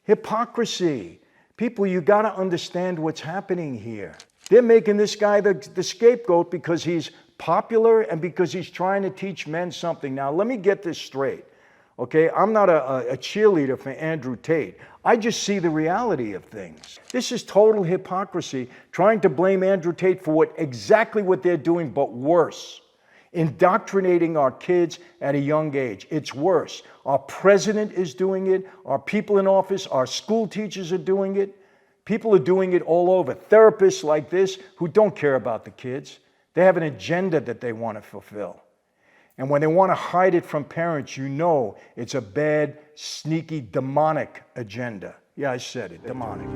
Hypocrisy. People, you got to understand what's happening here. They're making this guy the scapegoat because he's popular and because he's trying to teach men something. Now, let me get this straight, okay? I'm not a cheerleader for Andrew Tate. I just see the reality of things. This is total hypocrisy, trying to blame Andrew Tate for exactly what they're doing, but worse. Indoctrinating our kids at a young age. It's worse. Our president is doing it. Our people in office, our school teachers are doing it. People are doing it all over. Therapists like this who don't care about the kids. They have an agenda that they want to fulfill. And when they want to hide it from parents, you know it's a bad, sneaky, demonic agenda. Yeah, I said it, demonic.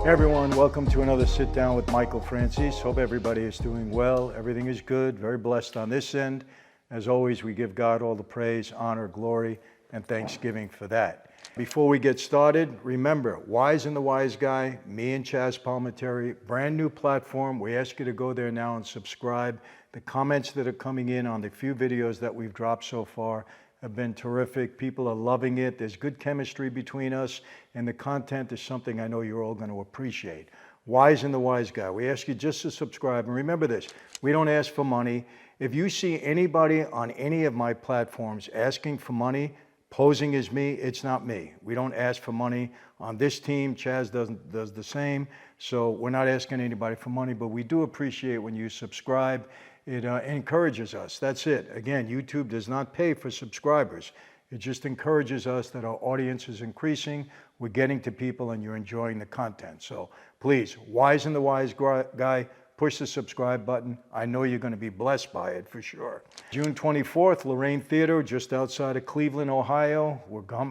Hey everyone, welcome to another Sit Down with Michael Franzese. Hope everybody is doing well. Everything is good, very blessed on this end. As always, we give God all the praise, honor, glory, and thanksgiving for that. Before we get started, remember, Wise and the Wiseguy, me and Chaz Palminteri, brand new platform. We ask you to go there now and subscribe. The comments that are coming in on the few videos that we've dropped so far have been terrific. People are loving it. There's good chemistry between us, and the content is something I know you're all going to appreciate. Wise and the Wiseguy. We ask you just to subscribe. And remember this, we don't ask for money. If you see anybody on any of my platforms asking for money, posing as me, it's not me. We don't ask for money on this team. Chaz does the same. So we're not asking anybody for money, but we do appreciate when you subscribe. It encourages us. That's it. Again, YouTube does not pay for subscribers. It just encourages us that our audience is increasing. We're getting to people and you're enjoying the content. So please, Wise and the Wiseguy, push the subscribe button. I know you're going to be blessed by it for sure. June 24th, Lorraine Theater, just outside of Cleveland, Ohio.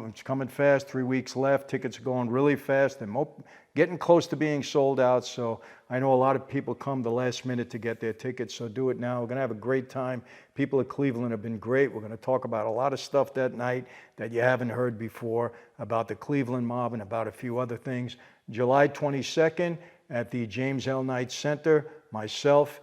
It's coming fast, 3 weeks left. Tickets are going really fast. They're getting close to being sold out. So I know a lot of people come the last minute to get their tickets. So do it now. We're going to have a great time. People at Cleveland have been great. We're going to talk about a lot of stuff that night that you haven't heard before about the Cleveland mob and about a few other things. July 22nd, at the James L. Knight Center, myself,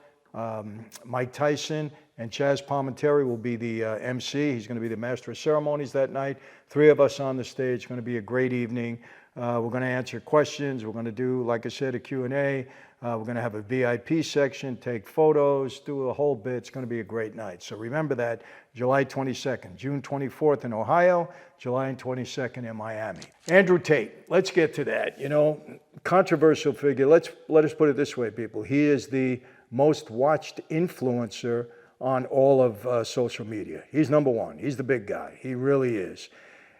Mike Tyson, and Chaz Palminteri will be the MC. He's going to be the master of ceremonies that night. 3 of us on the stage. It's going to be a great evening. We're going to answer questions. We're going to do, like I said, a Q&A. We're going to have a VIP section, take photos, do a whole bit. It's going to be a great night. So remember that, July 22nd, June 24th in Ohio, July 22nd in Miami. Andrew Tate, let's get to that. You know, controversial figure. Let us put it this way, people. He is the most watched influencer on all of social media. He's number one. He's the big guy. He really is.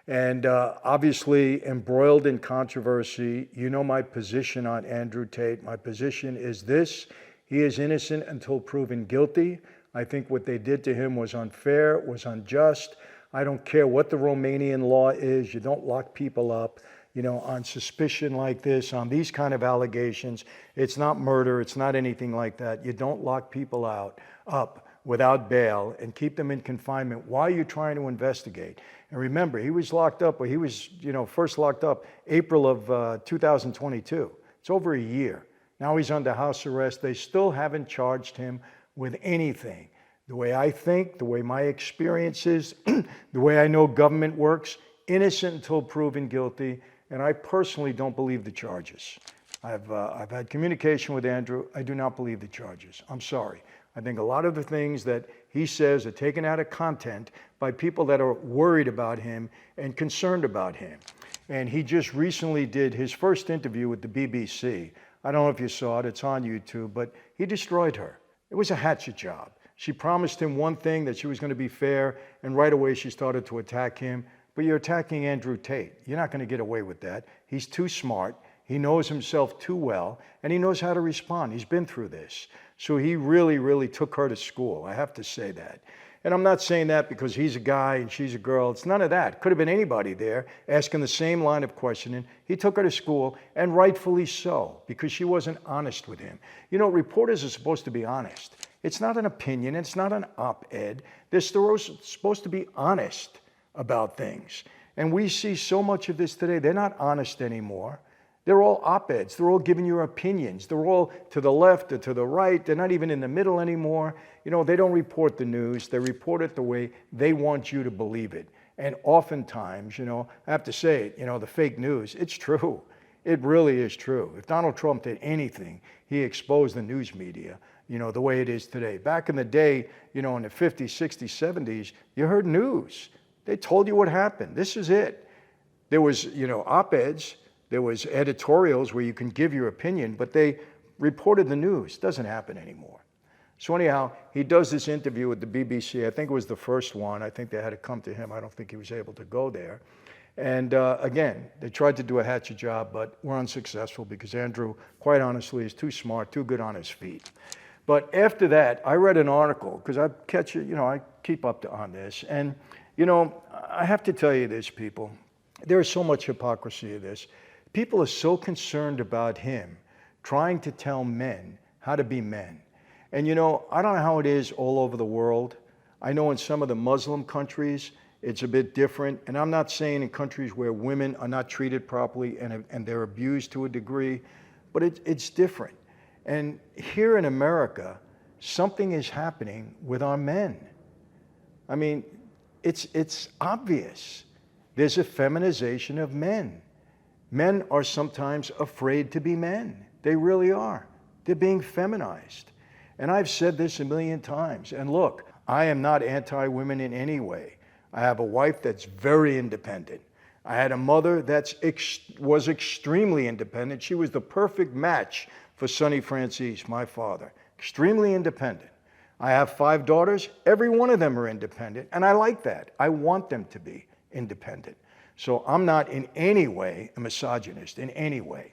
And obviously embroiled in controversy. You know my position on Andrew Tate. My position is this: he is innocent until proven guilty. I think what they did to him was unfair, was unjust. I don't care what the Romanian law is. You don't lock people up, you know, on suspicion like this, on these kind of allegations. It's not murder. It's not anything like that. You don't lock people up without bail and keep them in confinement while you're trying to investigate. And remember, he was locked up, or he was, first locked up April of 2022. It's over a year. Now he's under house arrest. They still haven't charged him with anything. The way I think, the way my experience is, the way I know government works, innocent until proven guilty. And I personally don't believe the charges. I've had communication with Andrew. I do not believe the charges. I'm sorry. I think a lot of the things that he says are taken out of content by people that are worried about him and concerned about him. And he just recently did his first interview with the BBC. I don't know if you saw it. It's on YouTube. But he destroyed her. It was a hatchet job. She promised him one thing, that she was going to be fair, and right away she started to attack him. But you're attacking Andrew Tate. You're not going to get away with that. He's too smart. He knows himself too well, and he knows how to respond. He's been through this. So he really, really took her to school. I have to say that. And I'm not saying that because he's a guy and she's a girl. It's none of that. Could have been anybody there asking the same line of questioning. He took her to school, and rightfully so, because she wasn't honest with him. You know, reporters are supposed to be honest. It's not an opinion. It's not an op-ed. They're supposed to be honest about things. And we see so much of this today. They're not honest anymore. They're all op-eds. They're all giving your opinions. They're all to the left or to the right. They're not even in the middle anymore. You know, they don't report the news. They report it the way they want you to believe it. And oftentimes, you know, I have to say it, you know, the fake news, it's true. It really is true. If Donald Trump did anything, he exposed the news media, you know, the way it is today. Back in the day, you know, in the 50s, 60s, 70s, you heard news. They told you what happened. This is it. There was, you know, op-eds. There was editorials where you can give your opinion, but they reported the news. Doesn't happen anymore. So anyhow, he does this interview with the BBC. I think it was the first one. I think they had to come to him. I don't think he was able to go there. And again, they tried to do a hatchet job, but were unsuccessful because Andrew, quite honestly, is too smart, too good on his feet. But after that, I read an article, because I keep up on this. And, you know, I have to tell you this, people. There is so much hypocrisy in this. People are so concerned about him trying to tell men how to be men. And you know, I don't know how it is all over the world. I know in some of the Muslim countries, it's a bit different. And I'm not saying in countries where women are not treated properly and they're abused to a degree, but it's different. And here in America, something is happening with our men. I mean, it's obvious. There's a feminization of men. Men are sometimes afraid to be men. They really are. They're being feminized. And I've said this a million times. And look, I am not anti-women in any way. I have a wife that's very independent. I had a mother that was extremely independent. She was the perfect match for Sonny Franzese, my father. Extremely independent. I have 5 daughters. Every one of them are independent. And I like that. I want them to be independent. So I'm not in any way a misogynist, in any way.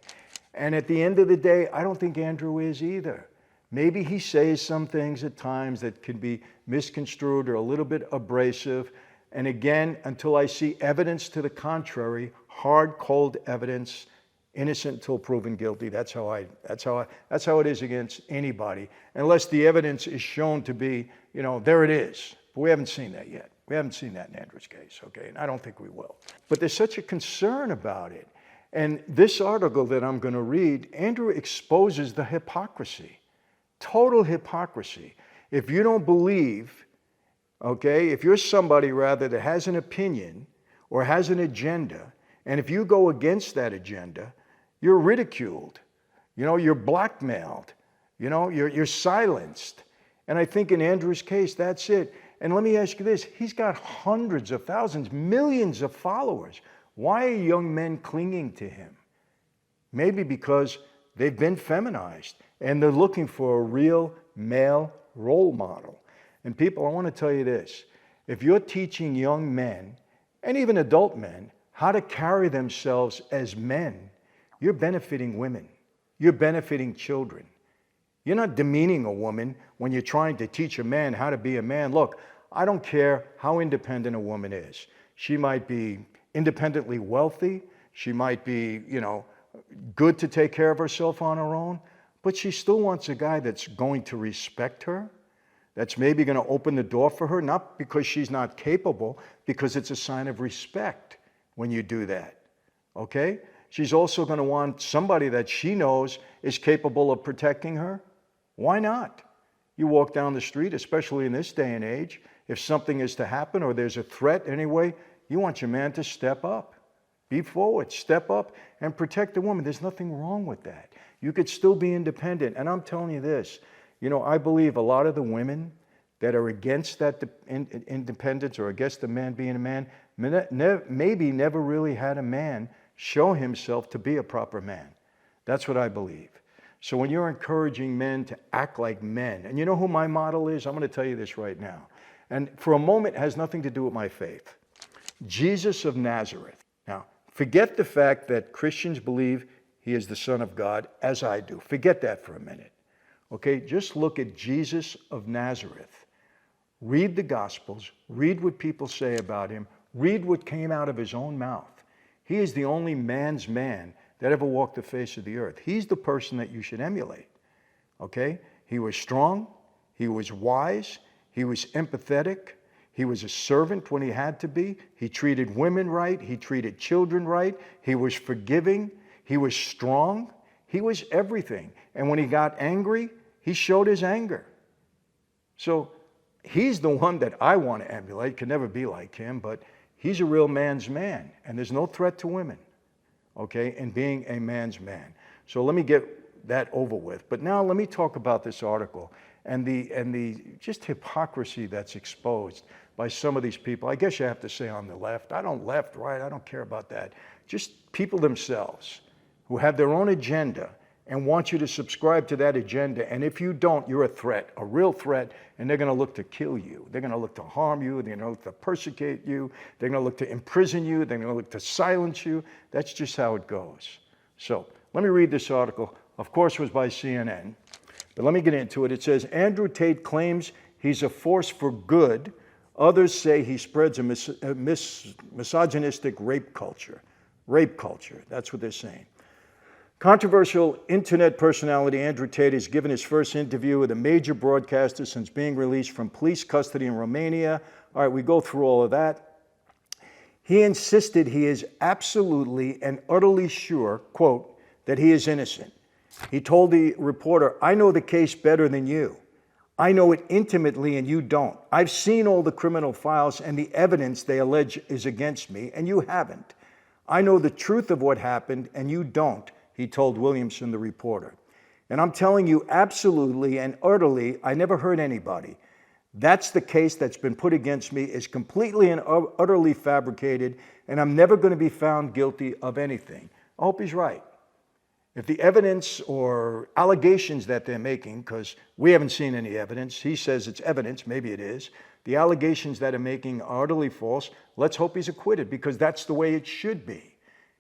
And at the end of the day, I don't think Andrew is either. Maybe he says some things at times that can be misconstrued or a little bit abrasive. And again, until I see evidence to the contrary, hard, cold evidence, innocent until proven guilty. That's how it is against anybody. Unless the evidence is shown to be, you know, there it is. But we haven't seen that yet. We haven't seen that in Andrew's case, okay? And I don't think we will. But there's such a concern about it. And this article that I'm going to read, Andrew exposes the hypocrisy, total hypocrisy. If you don't believe, okay, if you're somebody rather that has an opinion or has an agenda, and if you go against that agenda, you're ridiculed, you know, you're blackmailed, you know, you're silenced. And I think in Andrew's case, that's it. And let me ask you this, he's got hundreds of thousands, millions of followers. Why are young men clinging to him? Maybe because they've been feminized and they're looking for a real male role model. And people, I want to tell you this, if you're teaching young men and even adult men how to carry themselves as men, you're benefiting women. You're benefiting children. You're not demeaning a woman when you're trying to teach a man how to be a man. Look, I don't care how independent a woman is. She might be independently wealthy. She might be, you know, good to take care of herself on her own. But she still wants a guy that's going to respect her, that's maybe going to open the door for her, not because she's not capable, because it's a sign of respect when you do that, okay? She's also going to want somebody that she knows is capable of protecting her. Why not? You walk down the street, especially in this day and age, if something is to happen or there's a threat anyway, you want your man to step up. Be forward, step up and protect the woman. There's nothing wrong with that. You could still be independent. And I'm telling you this, you know, I believe a lot of the women that are against that independence or against the man being a man, maybe never really had a man show himself to be a proper man. That's what I believe. So when you're encouraging men to act like men, and you know who my model is? I'm going to tell you this right now. And for a moment, it has nothing to do with my faith. Jesus of Nazareth. Now, forget the fact that Christians believe he is the Son of God, as I do. Forget that for a minute. Okay, just look at Jesus of Nazareth. Read the Gospels. Read what people say about him. Read what came out of his own mouth. He is the only man's man that ever walked the face of the earth. He's the person that you should emulate. Okay? He was strong. He was wise. He was empathetic. He was a servant when he had to be. He treated women right. He treated children right. He was forgiving. He was strong. He was everything. And when he got angry, he showed his anger. So he's the one that I want to emulate. Could never be like him, but he's a real man's man. And there's no threat to women, okay, in being a man's man. So let me get that over with. But now let me talk about this article and the just hypocrisy that's exposed by some of these people. I guess you have to say on the left. I don't left, right, I don't care about that. Just people themselves who have their own agenda and want you to subscribe to that agenda. And if you don't, you're a threat, a real threat, and they're going to look to kill you. They're going to look to harm you. They're going to look to persecute you. They're going to look to imprison you. They're going to look to silence you. That's just how it goes. So let me read this article. Of course, it was by CNN. But let me get into it. It says, Andrew Tate claims he's a force for good. Others say he spreads a misogynistic rape culture. Rape culture, that's what they're saying. Controversial internet personality Andrew Tate has given his first interview with a major broadcaster since being released from police custody in Romania. All right, we go through all of that. He insisted he is absolutely and utterly sure, quote, that he is innocent. He told the reporter, I know the case better than you. I know it intimately and you don't. I've seen all the criminal files and the evidence they allege is against me, and you haven't. I know the truth of what happened and you don't, he told Williamson, the reporter. And I'm telling you absolutely and utterly, I never hurt anybody. That's the case that's been put against me, is completely and utterly fabricated, and I'm never going to be found guilty of anything. I hope he's right. If the evidence or allegations that they're making, because we haven't seen any evidence, he says it's evidence, maybe it is, the allegations that are making are utterly false, let's hope he's acquitted, because that's the way it should be.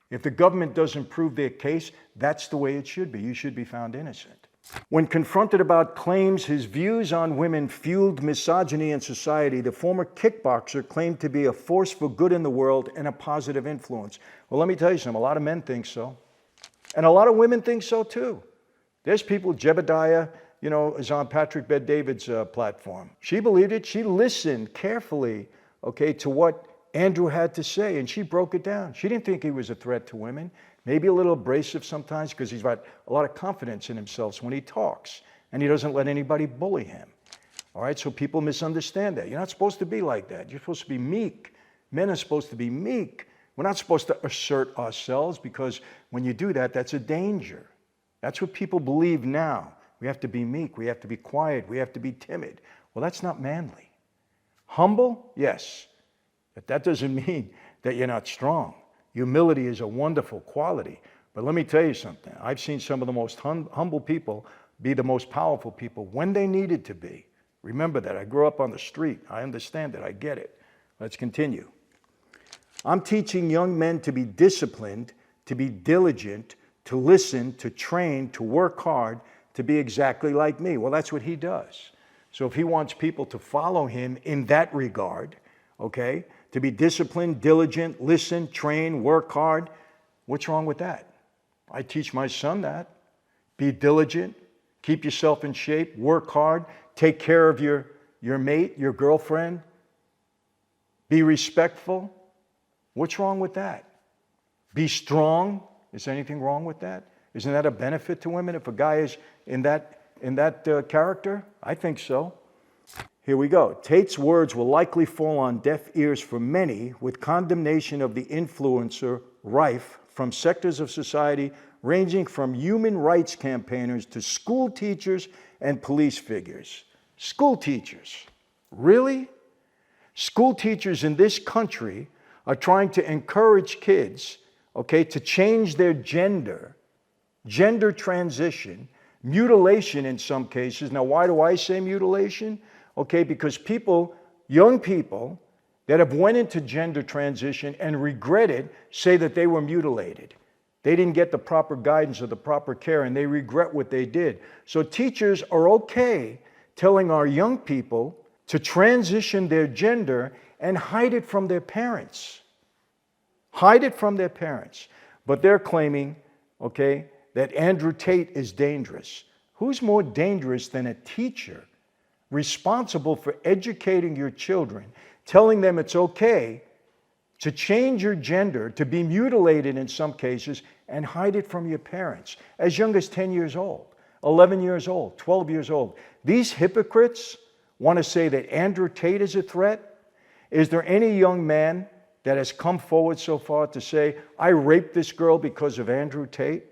If the government doesn't prove their case, that's the way it should be. You should be found innocent. When confronted about claims his views on women fueled misogyny in society, the former kickboxer claimed to be a force for good in the world and a positive influence. Well, let me tell you something. A lot of men think so. And a lot of women think so too. There's people, Jebediah, is on Patrick Bet-David's platform. She believed it. She listened carefully, okay, to what Andrew had to say, and she broke it down. She didn't think he was a threat to women. Maybe a little abrasive sometimes because he's got a lot of confidence in himself when he talks, and he doesn't let anybody bully him. All right, so people misunderstand that. You're not supposed to be like that. You're supposed to be meek. Men are supposed to be meek. We're not supposed to assert ourselves, because when you do that, that's a danger. That's what people believe now. We have to be meek. We have to be quiet. We have to be timid. Well, that's not manly. Humble? Yes. But that doesn't mean that you're not strong. Humility is a wonderful quality. But let me tell you something. I've seen some of the most humble people be the most powerful people when they needed to be. Remember that. I grew up on the street. I understand it. I get it. Let's continue. I'm teaching young men to be disciplined, to be diligent, to listen, to train, to work hard, to be exactly like me. Well, that's what he does. So if he wants people to follow him in that regard, okay, to be disciplined, diligent, listen, train, work hard, what's wrong with that? I teach my son that. Be diligent, keep yourself in shape, work hard, take care of your mate, your girlfriend, be respectful. What's wrong with that? Be strong. Is there anything wrong with that? Isn't that a benefit to women if a guy is in that character? I think so. Here we go. Tate's words will likely fall on deaf ears for many, with condemnation of the influencer rife from sectors of society ranging from human rights campaigners to school teachers and police figures. School teachers. Really? School teachers in this country are trying to encourage kids, okay, to change their gender transition, mutilation in some cases. Now, why do I say mutilation? Okay, because young people that have went into gender transition and regretted say that they were mutilated. They didn't get the proper guidance or the proper care, and they regret what they did. So teachers are okay telling our young people to transition their gender and hide it from their parents. Hide it from their parents. But they're claiming, okay, that Andrew Tate is dangerous. Who's more dangerous than a teacher responsible for educating your children, telling them it's okay to change your gender, to be mutilated in some cases, and hide it from your parents as young as 10 years old, 11 years old, 12 years old? These hypocrites want to say that Andrew Tate is a threat. Is there any young man that has come forward so far to say, I raped this girl because of Andrew Tate?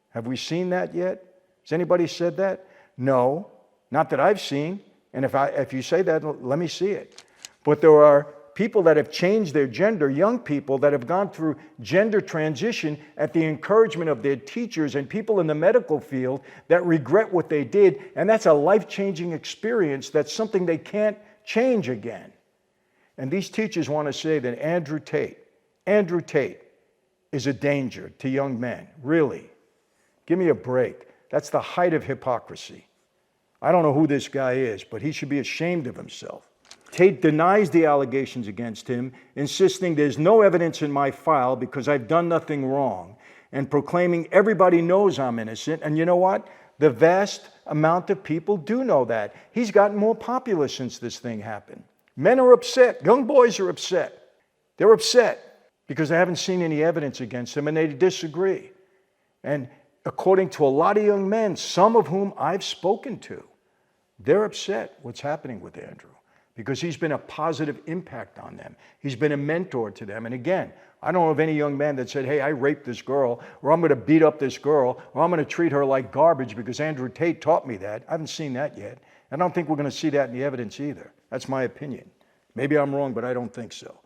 Have we seen that yet? Has anybody said that? No, not that I've seen. And if you say that, let me see it. But there are people that have changed their gender, young people that have gone through gender transition at the encouragement of their teachers and people in the medical field that regret what they did. And that's a life-changing experience. That's something they can't change again. And these teachers want to say that Andrew Tate is a danger to young men. Really? Give me a break. That's the height of hypocrisy. I don't know who this guy is, but he should be ashamed of himself. Tate denies the allegations against him, insisting there's no evidence in my file because I've done nothing wrong, and proclaiming everybody knows I'm innocent. And you know what? The vast amount of people do know that. He's gotten more popular since this thing happened. Men are upset. Young boys are upset. They're upset because they haven't seen any evidence against him and they disagree. And according to a lot of young men, some of whom I've spoken to, they're upset what's happening with Andrew because he's been a positive impact on them. He's been a mentor to them. And again, I don't know of any young man that said, hey, I raped this girl, or I'm going to beat up this girl, or I'm going to treat her like garbage because Andrew Tate taught me that. I haven't seen that yet. I don't think we're going to see that in the evidence either. That's my opinion. Maybe I'm wrong, but I don't think so.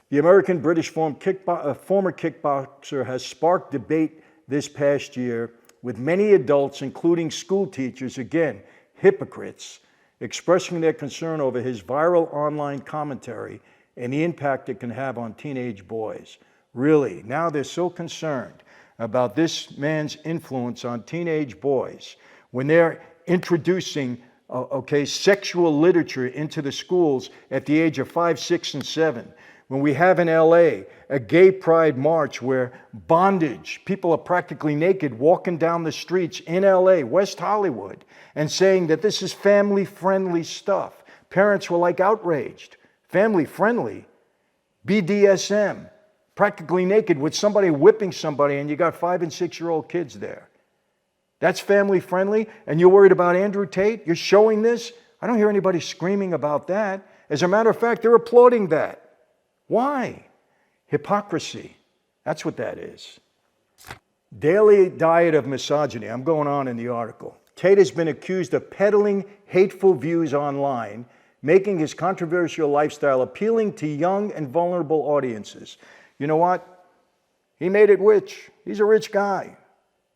The American-British former kickboxer has sparked debate this past year with many adults, including school teachers, again, hypocrites, expressing their concern over his viral online commentary and the impact it can have on teenage boys. Really, now they're so concerned about this man's influence on teenage boys when they're introducing sexual literature into the schools at the age of 5, 6, and 7. When we have in LA a gay pride march where bondage, people are practically naked walking down the streets in LA, West Hollywood, and saying that this is family-friendly stuff. Parents were like outraged. Family-friendly? BDSM, practically naked with somebody whipping somebody, and you got 5 and 6-year-old kids there. That's family-friendly, and you're worried about Andrew Tate? You're showing this? I don't hear anybody screaming about that. As a matter of fact, they're applauding that. Why? Hypocrisy. That's what that is. Daily diet of misogyny. I'm going on in the article. Tate has been accused of peddling hateful views online, making his controversial lifestyle appealing to young and vulnerable audiences. You know what? He made it rich. He's a rich guy.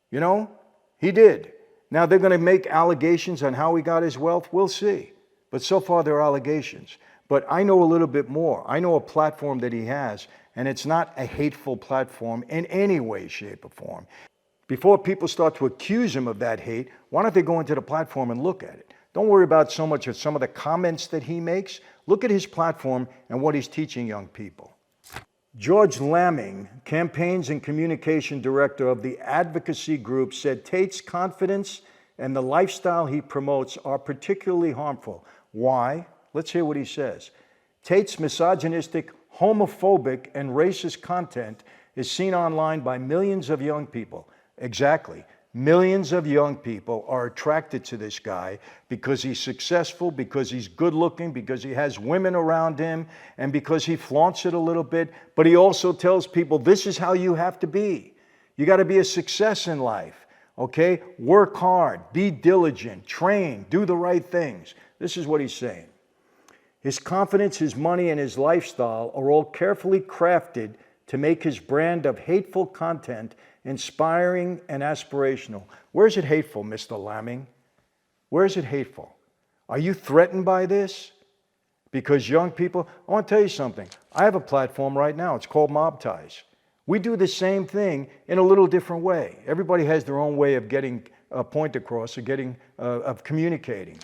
You know? He did. Now they're going to make allegations on how he got his wealth. We'll see. But so far they're allegations. But I know a little bit more. I know a platform that he has, and it's not a hateful platform in any way, shape, or form. Before people start to accuse him of that hate, why don't they go into the platform and look at it? Don't worry about so much of some of the comments that he makes. Look at his platform and what he's teaching young people. George Lamming, Campaigns and Communication Director of the advocacy group, said Tate's confidence and the lifestyle he promotes are particularly harmful. Why? Let's hear what he says. Tate's misogynistic, homophobic, and racist content is seen online by millions of young people. Exactly. Millions of young people are attracted to this guy because he's successful, because he's good looking, because he has women around him, and because he flaunts it a little bit. But he also tells people, this is how you have to be. You got to be a success in life, okay? Work hard, be diligent, train, do the right things. This is what he's saying. His confidence, his money, and his lifestyle are all carefully crafted to make his brand of hateful content inspiring and aspirational. Where is it hateful, Mr. Lamming? Where is it hateful? Are you threatened by this? Because young people, I want to tell you something. I have a platform right now. It's called Mob Ties. We do the same thing in a little different way. Everybody has their own way of getting a point across, or of communicating.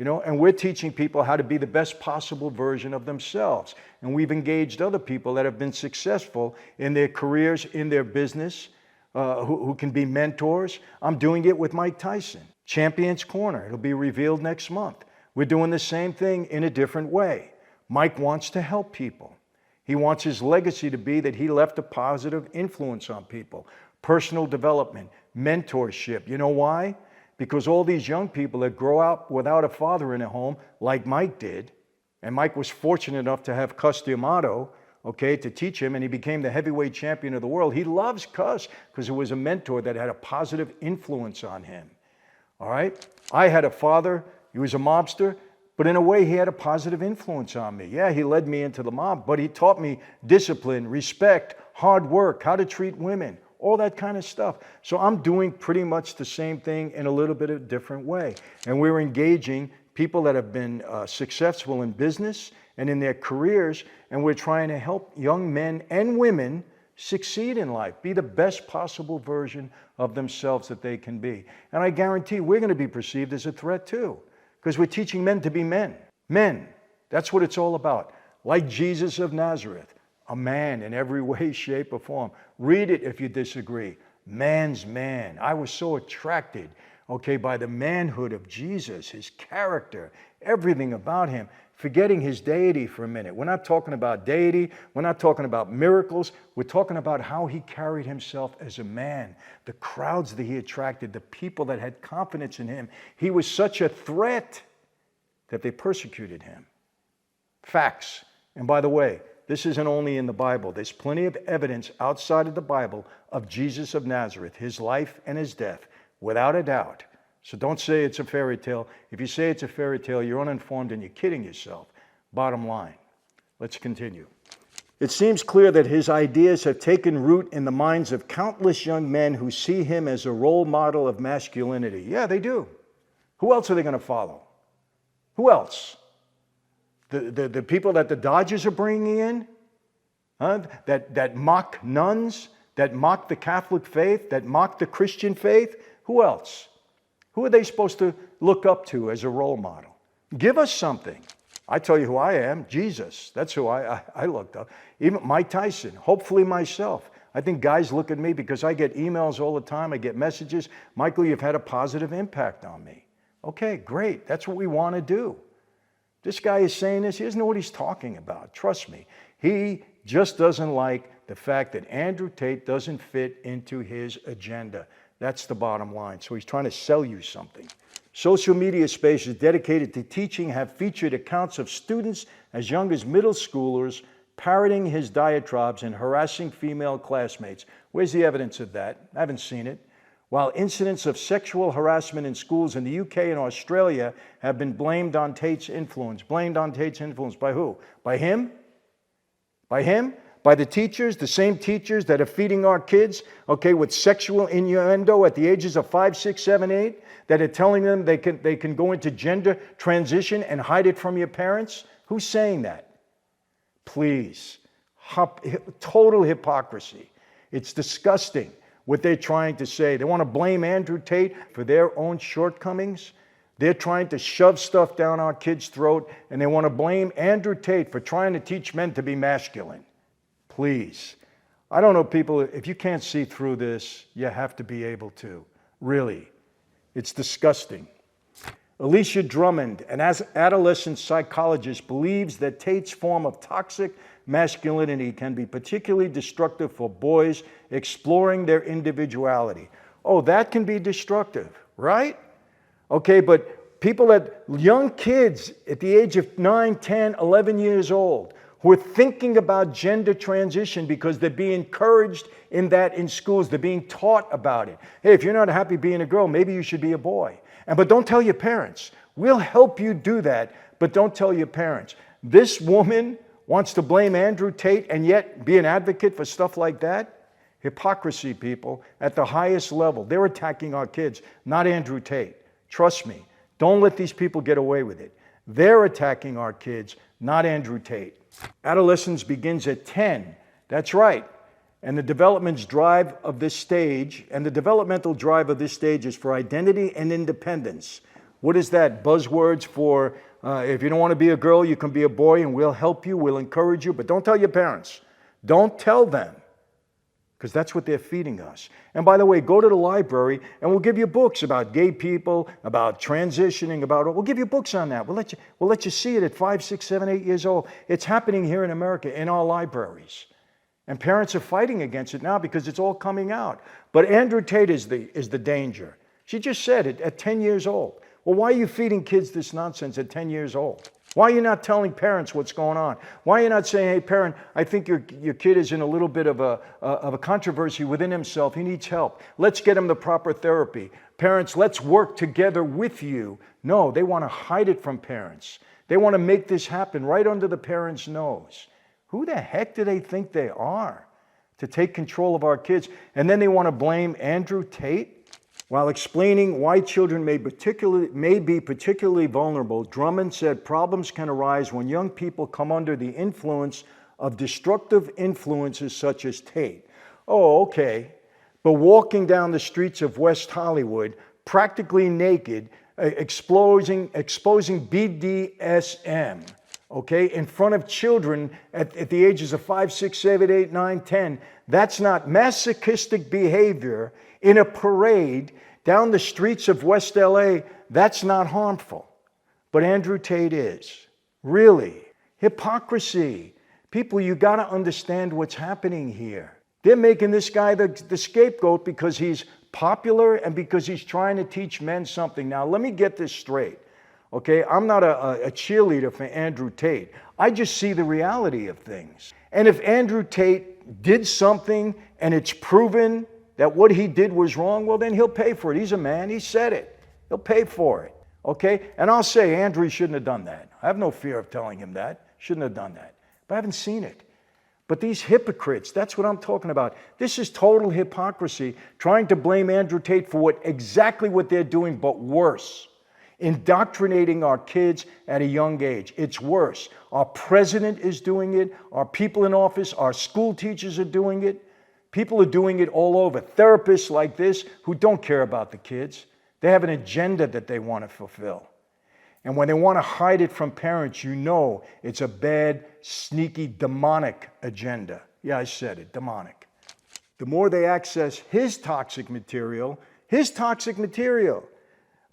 and we're teaching people how to be the best possible version of themselves. And we've engaged other people that have been successful in their careers, in their business, who can be mentors. I'm doing it with Mike Tyson. Champions Corner, it'll be revealed next month. We're doing the same thing in a different way. Mike wants to help people. He wants his legacy to be that he left a positive influence on people. Personal development, mentorship. You know why? Because all these young people that grow up without a father in a home, like Mike did, and Mike was fortunate enough to have Cus D'Amato, to teach him, and he became the heavyweight champion of the world. He loves Cus because it was a mentor that had a positive influence on him. All right? I had a father, he was a mobster, but in a way he had a positive influence on me. Yeah, he led me into the mob, but he taught me discipline, respect, hard work, how to treat women, all that kind of stuff. So I'm doing pretty much the same thing in a little bit of a different way. And we're engaging people that have been successful in business and in their careers, and we're trying to help young men and women succeed in life, be the best possible version of themselves that they can be. And I guarantee we're going to be perceived as a threat too, because we're teaching men to be men. Men, that's what it's all about. Like Jesus of Nazareth, a man in every way, shape, or form. Read it if you disagree. Man's man. I was so attracted, by the manhood of Jesus, his character, everything about him. Forgetting his deity for a minute. We're not talking about deity. We're not talking about miracles. We're talking about how he carried himself as a man. The crowds that he attracted, the people that had confidence in him. He was such a threat that they persecuted him. Facts. And by the way, this isn't only in the Bible. There's plenty of evidence outside of the Bible of Jesus of Nazareth, his life and his death, without a doubt. So don't say it's a fairy tale. If you say it's a fairy tale, you're uninformed and you're kidding yourself. Bottom line. Let's continue. It seems clear that his ideas have taken root in the minds of countless young men who see him as a role model of masculinity. Yeah, they do. Who else are they going to follow? Who else? The people that the Dodgers are bringing in? That mock nuns? That mock the Catholic faith? That mock the Christian faith? Who else? Who are they supposed to look up to as a role model? Give us something. I tell you who I am, Jesus. That's who I looked up. Even Mike Tyson, hopefully myself. I think guys look at me because I get emails all the time. I get messages. Michael, you've had a positive impact on me. Okay, great. That's what we want to do. This guy is saying this. He doesn't know what he's talking about. Trust me. He just doesn't like the fact that Andrew Tate doesn't fit into his agenda. That's the bottom line. So he's trying to sell you something. Social media spaces dedicated to teaching have featured accounts of students as young as middle schoolers parroting his diatribes and harassing female classmates. Where's the evidence of that? I haven't seen it. While incidents of sexual harassment in schools in the UK and Australia have been blamed on Tate's influence. Blamed on Tate's influence by who? By him? By him? By the teachers, the same teachers that are feeding our kids, with sexual innuendo at the ages of 5, 6, 7, 8, that are telling them they can go into gender transition and hide it from your parents? Who's saying that? Please. Total hypocrisy. It's disgusting what they're trying to say. They want to blame Andrew Tate for their own shortcomings. They're trying to shove stuff down our kids' throat, and they want to blame Andrew Tate for trying to teach men to be masculine. Please. I don't know, people, if you can't see through this, you have to be able to. Really. It's disgusting. Alicia Drummond, an adolescent psychologist, believes that Tate's form of toxic masculinity can be particularly destructive for boys exploring their individuality. Oh, that can be destructive, right? But young kids at the age of 9, 10, 11 years old, who are thinking about gender transition because they're being encouraged in that in schools. They're being taught about it. Hey, if you're not happy being a girl, maybe you should be a boy. But don't tell your parents. We'll help you do that, but don't tell your parents. This woman wants to blame Andrew Tate and yet be an advocate for stuff like that? Hypocrisy, people, at the highest level. They're attacking our kids, not Andrew Tate. Trust me. Don't let these people get away with it. They're attacking our kids, not Andrew Tate. Adolescence begins at 10. That's right. And the developmental drive of this stage is for identity and independence. What is that? Buzzwords for if you don't want to be a girl, you can be a boy, and we'll help you, we'll encourage you, but don't tell your parents. Don't tell them, because that's what they're feeding us. And by the way, go to the library and we'll give you books about gay people, about transitioning, we'll give you books on that. We'll let you see it at 5, 6, 7, 8 years old. It's happening here in America in our libraries. And parents are fighting against it now because it's all coming out. But Andrew Tate is the danger. She just said it at 10 years old. Well, why are you feeding kids this nonsense at 10 years old? Why are you not telling parents what's going on? Why are you not saying, hey, parent, I think your kid is in a little bit of a controversy within himself. He needs help. Let's get him the proper therapy. Parents, let's work together with you. No, they want to hide it from parents. They want to make this happen right under the parents' nose. Who the heck do they think they are to take control of our kids? And then they want to blame Andrew Tate? While explaining why children may be particularly vulnerable, Drummond said problems can arise when young people come under the influence of destructive influences such as Tate. Oh, okay. But walking down the streets of West Hollywood, practically naked, exposing BDSM, okay, in front of children at the ages of 5, 6, 7, 8, 9, 10, that's not masochistic behavior in a parade down the streets of West LA. That's not harmful. But Andrew Tate is. Really. Hypocrisy. People, you got to understand what's happening here. They're making this guy the scapegoat because he's popular and because he's trying to teach men something. Now, let me get this straight. Okay, I'm not a cheerleader for Andrew Tate. I just see the reality of things. And if Andrew Tate did something and it's proven that what he did was wrong, well, then he'll pay for it. He's a man. He said it. He'll pay for it. Okay? And I'll say Andrew shouldn't have done that. I have no fear of telling him that. Shouldn't have done that. But I haven't seen it. But these hypocrites, that's what I'm talking about. This is total hypocrisy, trying to blame Andrew Tate for exactly what they're doing, but worse. Indoctrinating our kids at a young age. It's worse. Our president is doing it. Our people in office, our school teachers are doing it. People are doing it all over. Therapists like this who don't care about the kids. They have an agenda that they want to fulfill. And when they want to hide it from parents, you know it's a bad, sneaky, demonic agenda. Yeah, I said it, demonic. The more they access his toxic material,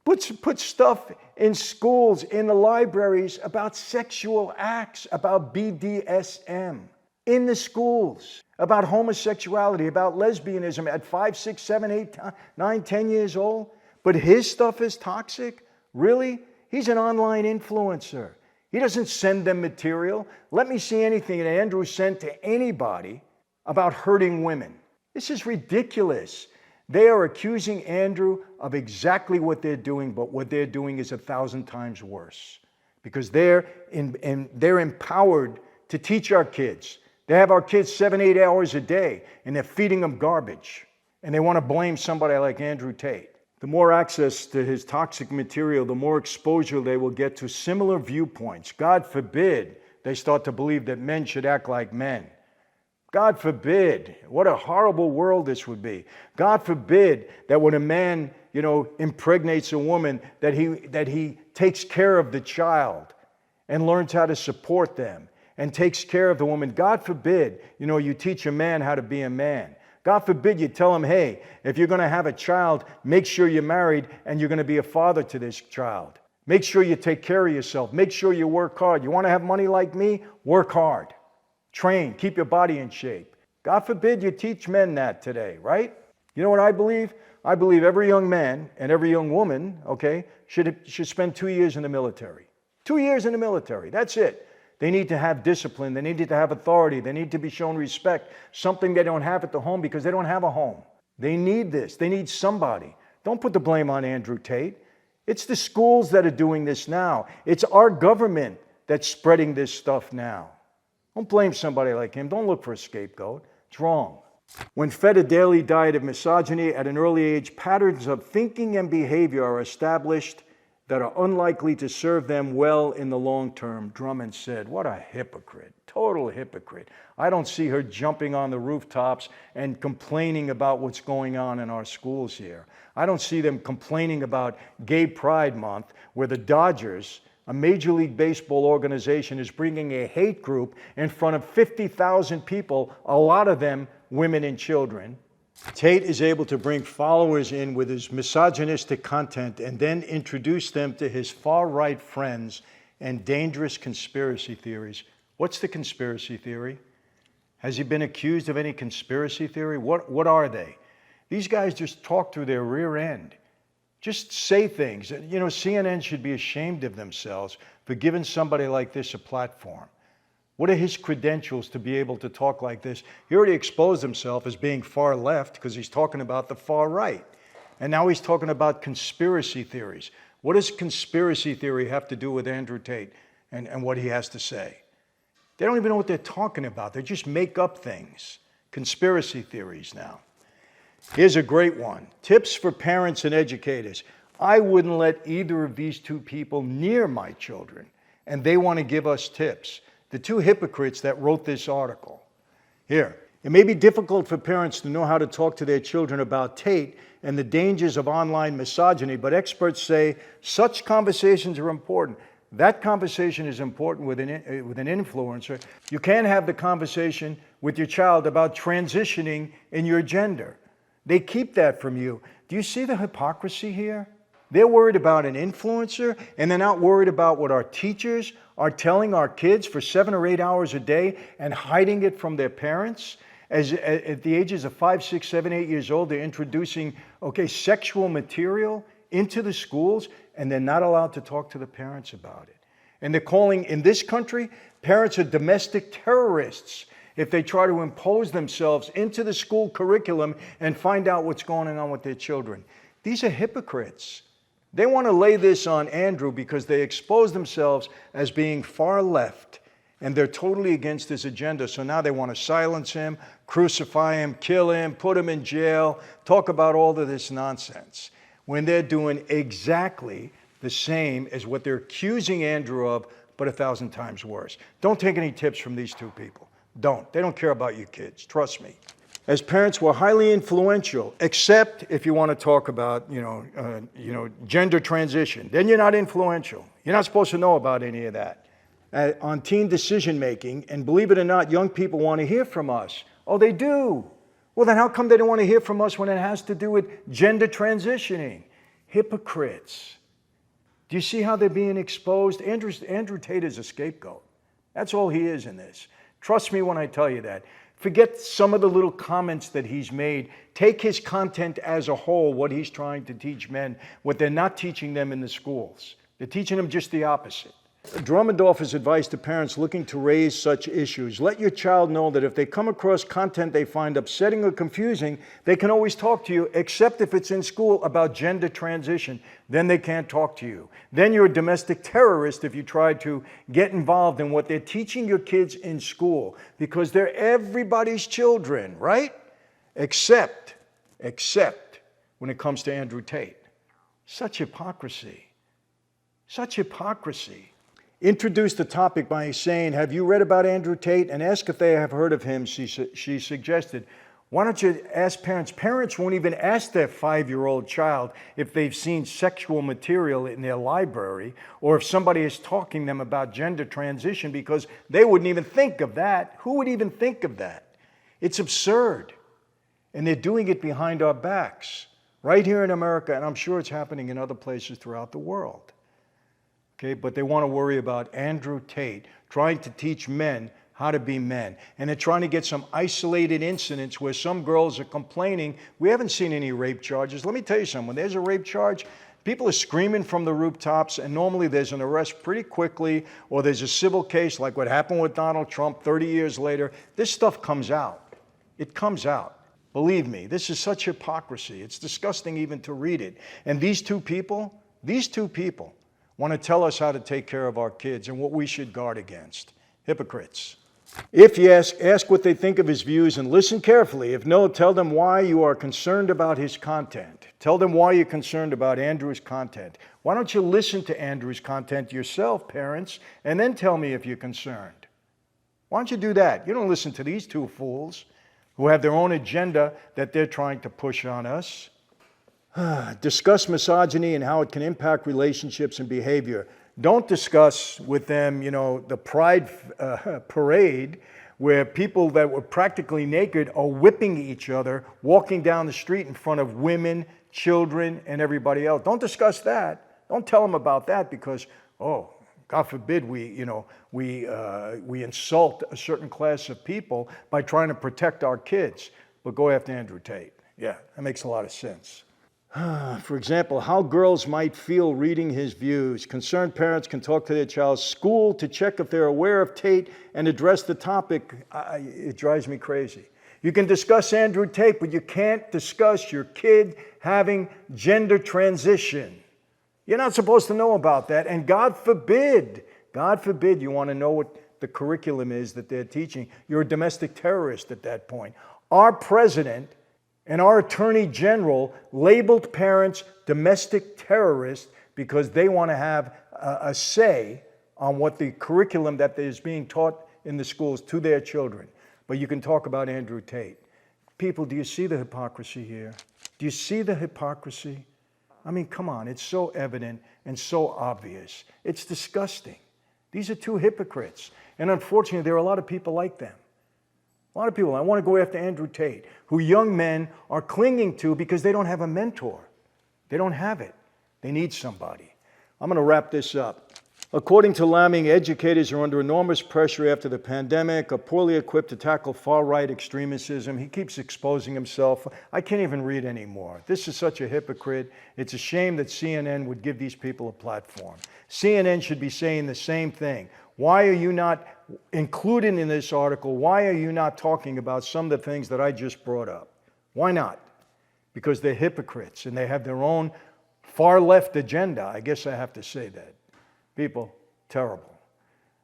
put stuff in schools, in the libraries about sexual acts, about BDSM. In the schools, about homosexuality, about lesbianism at 5, 6, 7, 8, 9, 10 years old. But his stuff is toxic? Really? He's an online influencer. He doesn't send them material. Let me see anything that Andrew sent to anybody about hurting women. This is ridiculous. They are accusing Andrew of exactly what they're doing, but what they're doing is 1,000 times worse. Because they're empowered to teach our kids. They have our kids 7, 8 hours a day, and they're feeding them garbage. And they want to blame somebody like Andrew Tate. The more access to his toxic material, the more exposure they will get to similar viewpoints. God forbid they start to believe that men should act like men. God forbid. What a horrible world this would be. God forbid that when a man, impregnates a woman, that he takes care of the child and learns how to support them and takes care of the woman. God forbid, you teach a man how to be a man. God forbid you tell him, hey, if you're going to have a child, make sure you're married and you're going to be a father to this child. Make sure you take care of yourself. Make sure you work hard. You want to have money like me? Work hard. Train. Keep your body in shape. God forbid you teach men that today, right? You know what I believe? I believe every young man and every young woman, should spend 2 years in the military. 2 years in the military. That's it. They need to have discipline. They need to have authority. They need to be shown respect, something they don't have at the home because they don't have a home. They need this. They need somebody. Don't put the blame on Andrew Tate. It's the schools that are doing this now. It's our government that's spreading this stuff now. Don't blame somebody like him. Don't look for a scapegoat. It's wrong. When fed a daily diet of misogyny at an early age, patterns of thinking and behavior are established that are unlikely to serve them well in the long term. Drummond said, what a hypocrite, total hypocrite. I don't see her jumping on the rooftops and complaining about what's going on in our schools here. I don't see them complaining about Gay Pride Month, where the Dodgers, a Major League Baseball organization, is bringing a hate group in front of 50,000 people, a lot of them women and children. Tate is able to bring followers in with his misogynistic content and then introduce them to his far-right friends and dangerous conspiracy theories. What's the conspiracy theory? Has he been accused of any conspiracy theory? What are they? These guys just talk through their rear end. Just say things. You know, CNN should be ashamed of themselves for giving somebody like this a platform. What are his credentials to be able to talk like this? He already exposed himself as being far left because he's talking about the far right. And now he's talking about conspiracy theories. What does conspiracy theory have to do with Andrew Tate and what he has to say? They don't even know what they're talking about. They just make up things. Conspiracy theories now. Here's a great one. Tips for parents and educators. I wouldn't let either of these two people near my children, and they want to give us tips. The two hypocrites that wrote this article. Here, it may be difficult for parents to know how to talk to their children about Tate and the dangers of online misogyny, but experts say such conversations are important. That conversation is important with an influencer. You can't have the conversation with your child about transitioning in your gender. They keep that from you. Do you see the hypocrisy here? They're worried about an influencer, and they're not worried about what our teachers are telling our kids for 7 or 8 hours a day and hiding it from their parents. At the ages of 5, 6, 7, 8 years old, they're introducing, sexual material into the schools, and they're not allowed to talk to the parents about it. And they're calling, in this country, parents are domestic terrorists if they try to impose themselves into the school curriculum and find out what's going on with their children. These are hypocrites. They want to lay this on Andrew because they expose themselves as being far left, and they're totally against his agenda. So now they want to silence him, crucify him, kill him, put him in jail, talk about all of this nonsense, when they're doing exactly the same as what they're accusing Andrew of, but 1,000 times worse. Don't take any tips from these two people. Don't. They don't care about your kids. Trust me. As parents, we're highly influential, except if you want to talk about, gender transition. Then you're not influential. You're not supposed to know about any of that. On teen decision making, and believe it or not, young people want to hear from us. Oh, they do. Well, then how come they don't want to hear from us when it has to do with gender transitioning? Hypocrites. Do you see how they're being exposed? Andrew Tate is a scapegoat. That's all he is in this. Trust me when I tell you that. Forget some of the little comments that he's made. Take his content as a whole, what he's trying to teach men, what they're not teaching them in the schools. They're teaching them just the opposite. Drummond offers advice to parents looking to raise such issues. Let your child know that if they come across content they find upsetting or confusing, they can always talk to you, except if it's in school about gender transition. Then they can't talk to you. Then you're a domestic terrorist if you try to get involved in what they're teaching your kids in school, because they're everybody's children, right? Except when it comes to Andrew Tate. Such hypocrisy. Such hypocrisy. Introduce the topic by saying, have you read about Andrew Tate? And ask if they have heard of him, she suggested. Why don't you ask parents? Parents won't even ask their 5-year-old child if they've seen sexual material in their library or if somebody is talking to them about gender transition, because they wouldn't even think of that. Who would even think of that? It's absurd. And they're doing it behind our backs, right here in America, and I'm sure it's happening in other places throughout the world. But they want to worry about Andrew Tate trying to teach men how to be men. And they're trying to get some isolated incidents where some girls are complaining. We haven't seen any rape charges. Let me tell you something. When there's a rape charge, people are screaming from the rooftops, and normally there's an arrest pretty quickly, or there's a civil case like what happened with Donald Trump 30 years later. This stuff comes out. It comes out. Believe me, this is such hypocrisy. It's disgusting even to read it. And these two people want to tell us how to take care of our kids and what we should guard against. Hypocrites. If yes, ask what they think of his views and listen carefully. If no, tell them why you are concerned about his content. Tell them why you're concerned about Andrew's content. Why don't you listen to Andrew's content yourself, parents, and then tell me if you're concerned? Why don't you do that? You don't listen to these two fools who have their own agenda that they're trying to push on us. Discuss misogyny and how it can impact relationships and behavior. Don't discuss with them, the pride parade where people that were practically naked are whipping each other, walking down the street in front of women, children, and everybody else. Don't discuss that. Don't tell them about that because, God forbid we insult a certain class of people by trying to protect our kids. But go after Andrew Tate. Yeah, that makes a lot of sense. For example, how girls might feel reading his views. Concerned parents can talk to their child's school to check if they're aware of Tate and address the topic. It drives me crazy. You can discuss Andrew Tate, but you can't discuss your kid having gender transition. You're not supposed to know about that. And God forbid you want to know what the curriculum is that they're teaching. You're a domestic terrorist at that point. Our president and our attorney general labeled parents domestic terrorists because they want to have a say on what the curriculum that is being taught in the schools to their children. But you can talk about Andrew Tate. People, do you see the hypocrisy here? Do you see the hypocrisy? I mean, come on, it's so evident and so obvious. It's disgusting. These are two hypocrites. And unfortunately, there are a lot of people like them. A lot of people. I want to go after Andrew Tate, who young men are clinging to because they don't have a mentor. They don't have it. They need somebody. I'm going to wrap this up. According to Lamming, educators are under enormous pressure after the pandemic, are poorly equipped to tackle far-right extremism. He keeps exposing himself. I can't even read anymore. This is such a hypocrite. It's a shame that CNN would give these people a platform. CNN should be saying the same thing. Why are you not included in this article? Why are you not talking about some of the things that I just brought up? Why not? Because they're hypocrites and they have their own far-left agenda. I guess I have to say that. People, terrible.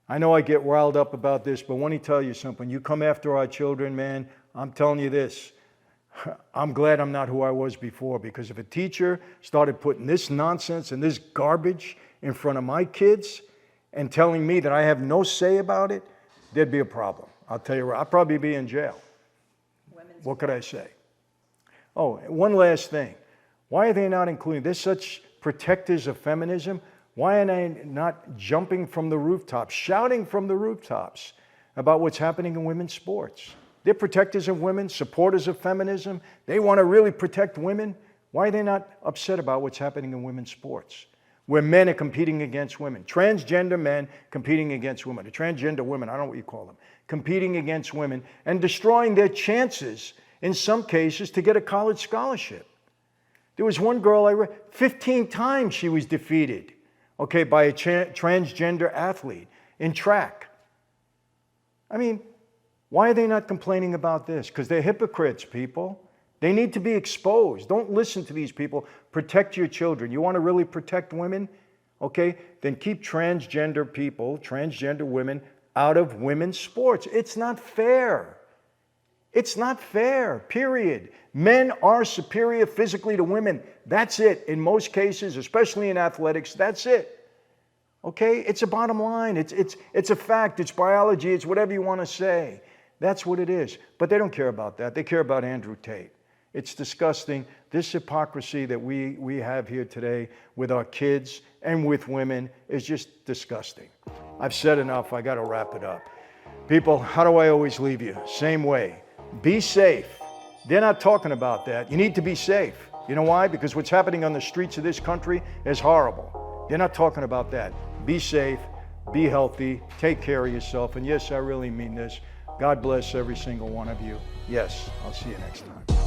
I know I get riled up about this, but let me tell you something. You come after our children, man, I'm telling you this. I'm glad I'm not who I was before, because if a teacher started putting this nonsense and this garbage in front of my kids and telling me that I have no say about it, there'd be a problem. I'll tell you, I'd probably be in jail. What could I say? Oh, one last thing. Why are they not including? They're such protectors of feminism. Why are they not jumping from the rooftops, shouting from the rooftops about what's happening in women's sports? They're protectors of women, supporters of feminism. They want to really protect women. Why are they not upset about what's happening in women's sports, where men are competing against women? Transgender men competing against women, or transgender women, I don't know what you call them, competing against women and destroying their chances, in some cases, to get a college scholarship. There was one girl I read, 15 times she was defeated, by a transgender athlete in track. I mean, why are they not complaining about this? Because they're hypocrites, people. They need to be exposed. Don't listen to these people. Protect your children. You want to really protect women? Then keep transgender people, transgender women, out of women's sports. It's not fair. It's not fair, period. Men are superior physically to women. That's it. In most cases, especially in athletics, that's it. It's a bottom line. It's a fact. It's biology. It's whatever you want to say. That's what it is. But they don't care about that. They care about Andrew Tate. It's disgusting. This hypocrisy that we have here today with our kids and with women is just disgusting. I've said enough. I got to wrap it up. People, how do I always leave you? Same way. Be safe. They're not talking about that. You need to be safe. You know why? Because what's happening on the streets of this country is horrible. They're not talking about that. Be safe. Be healthy. Take care of yourself. And yes, I really mean this. God bless every single one of you. Yes, I'll see you next time.